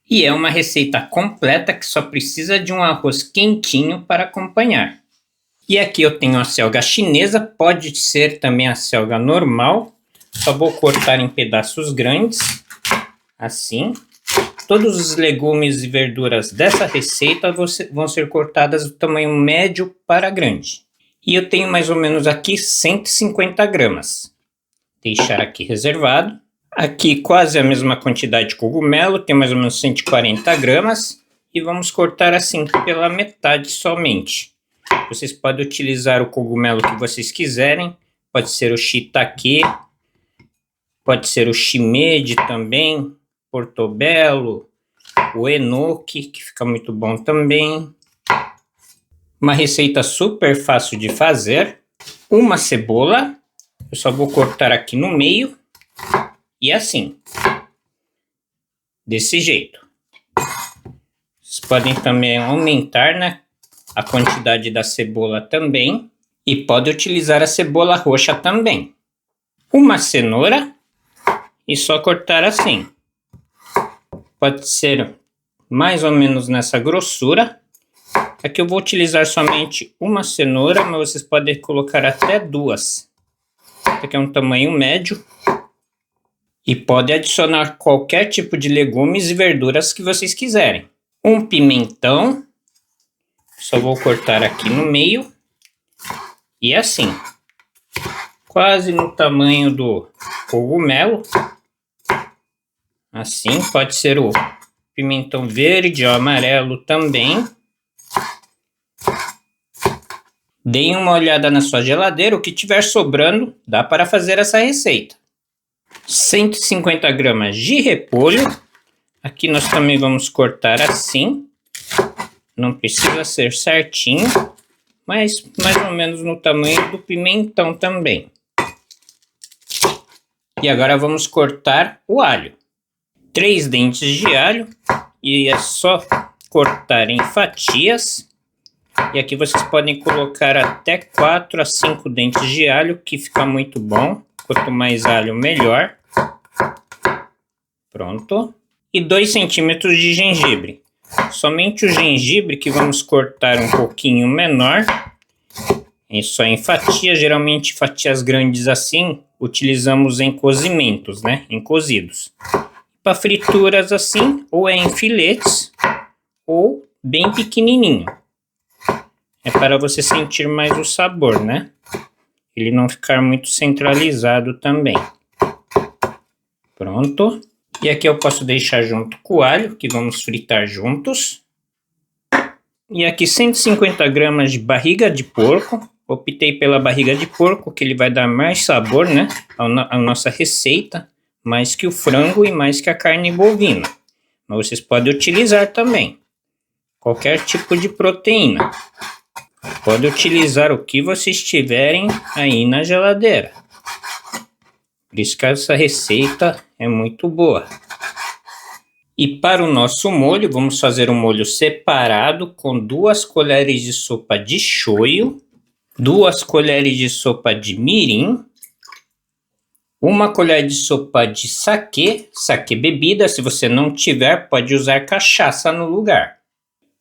E é uma receita completa que só precisa de um arroz quentinho para acompanhar. E aqui eu tenho a selga chinesa, pode ser também a selga normal. Só vou cortar em pedaços grandes, assim. Todos os legumes e verduras dessa receita vão ser cortadas do tamanho médio para grande. E eu tenho mais ou menos aqui 150 gramas. Deixar aqui reservado. Aqui quase a mesma quantidade de cogumelo, tem mais ou menos 140 gramas. E vamos cortar assim pela metade somente. Vocês podem utilizar o cogumelo que vocês quiserem. Pode ser o shiitake, pode ser o shimeji também, portobello, o enoki, que fica muito bom também. Uma receita super fácil de fazer. Uma cebola, eu só vou cortar aqui no meio. E assim, desse jeito. Vocês podem também aumentar, né, a quantidade da cebola também. E pode utilizar a cebola roxa também. Uma cenoura e só cortar assim. Pode ser mais ou menos nessa grossura. Aqui eu vou utilizar somente uma cenoura, mas vocês podem colocar até duas. Aqui é um tamanho médio. E pode adicionar qualquer tipo de legumes e verduras que vocês quiserem. Um pimentão. Só vou cortar aqui no meio. E assim. Quase no tamanho do cogumelo. Assim, pode ser o pimentão verde ou amarelo também. Deem uma olhada na sua geladeira, o que tiver sobrando, dá para fazer essa receita. 150 gramas de repolho. Aqui nós também vamos cortar assim. Não precisa ser certinho, mas mais ou menos no tamanho do pimentão também. E agora vamos cortar o alho. 3 dentes de alho. E é só cortar em fatias. E aqui vocês podem colocar até 4 a 5 dentes de alho, que fica muito bom. Quanto mais alho, melhor. Pronto. E 2 centímetros de gengibre. Somente o gengibre que vamos cortar um pouquinho menor. É só em fatias, geralmente fatias grandes assim, utilizamos em cozimentos, né? Em cozidos. Para frituras assim, ou é em filetes, ou bem pequenininho. É para você sentir mais o sabor, né? Ele não ficar muito centralizado também. Pronto. E aqui eu posso deixar junto com o alho, que vamos fritar juntos. E aqui 150 gramas de barriga de porco. Optei pela barriga de porco, que ele vai dar mais sabor, né? À nossa receita. Mais que o frango e mais que a carne bovina. Mas vocês podem utilizar também qualquer tipo de proteína. Pode utilizar o que vocês tiverem aí na geladeira. Por isso que essa receita é muito boa. E para o nosso molho, vamos fazer um molho separado com 2 colheres de sopa de shoyu, 2 colheres de sopa de mirim, 1 colher de sopa de saquê, saquê bebida. Se você não tiver, pode usar cachaça no lugar.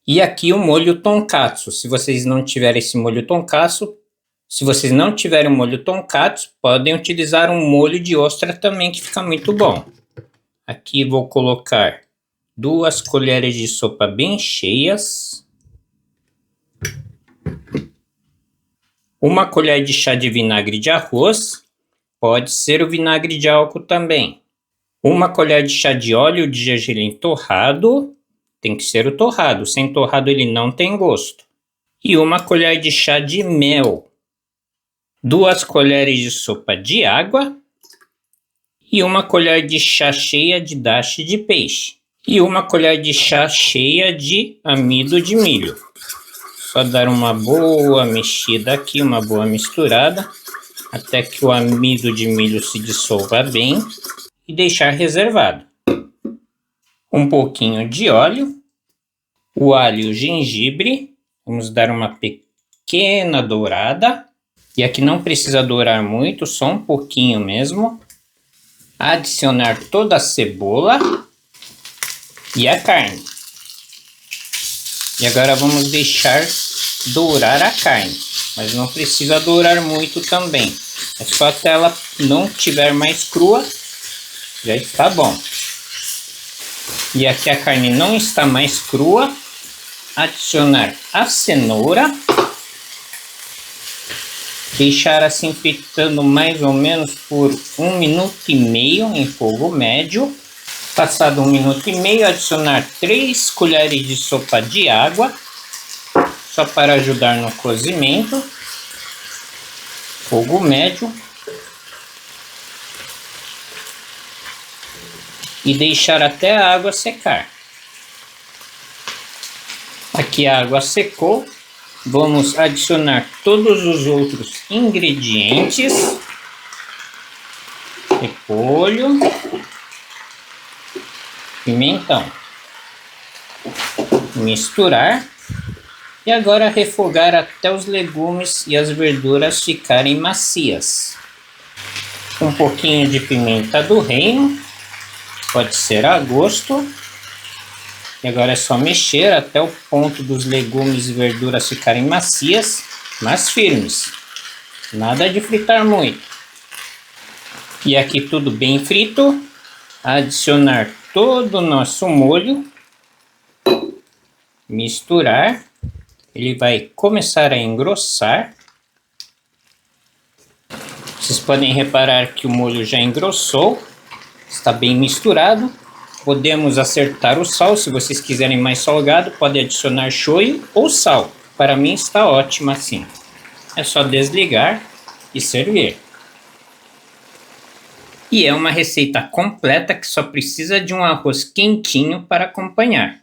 E aqui o molho tonkatsu. Se vocês não tiverem esse molho tonkatsu, podem utilizar um molho de ostra também, que fica muito bom. Aqui vou colocar 2 colheres de sopa bem cheias. 1 colher de chá de vinagre de arroz. Pode ser o vinagre de álcool também. 1 colher de chá de óleo de gergelim torrado. Tem que ser o torrado. Sem torrado ele não tem gosto. E 1 colher de chá de mel. 2 colheres de sopa de água. E 1 colher de chá cheia de dashi de peixe. E 1 colher de chá cheia de amido de milho. Só dar uma boa mexida aqui, uma boa misturada. Até que o amido de milho se dissolva bem. E deixar reservado. Um pouquinho de óleo. O alho e o gengibre. Vamos dar uma pequena dourada. E aqui não precisa dourar muito, só um pouquinho mesmo. Adicionar toda a cebola. e a carne. E agora vamos deixar dourar a carne, mas não precisa dourar muito também. É só até ela não estiver mais crua, já está bom. E aqui a carne não está mais crua. Adicionar a cenoura. Deixar assim fritando mais ou menos por 1 minuto e meio em fogo médio. Passado 1 minuto e meio, adicionar 3 colheres de sopa de água, só para ajudar no cozimento. Fogo médio. E deixar até a água secar. Aqui a água secou. Vamos adicionar todos os outros ingredientes. Repolho, pimentão. Misturar. E agora refogar até os legumes e as verduras ficarem macias. Um pouquinho de pimenta do reino. Pode ser a gosto. E agora é só mexer até o ponto dos legumes e verduras ficarem macias, mas firmes. Nada de fritar muito. E aqui tudo bem frito. Adicionar todo o nosso molho. Misturar. Ele vai começar a engrossar. Vocês podem reparar que o molho já engrossou. Está bem misturado. Podemos acertar o sal. Se vocês quiserem mais salgado, pode adicionar shoyu ou sal. Para mim está ótimo assim. É só desligar e servir. E é uma receita completa que só precisa de um arroz quentinho para acompanhar.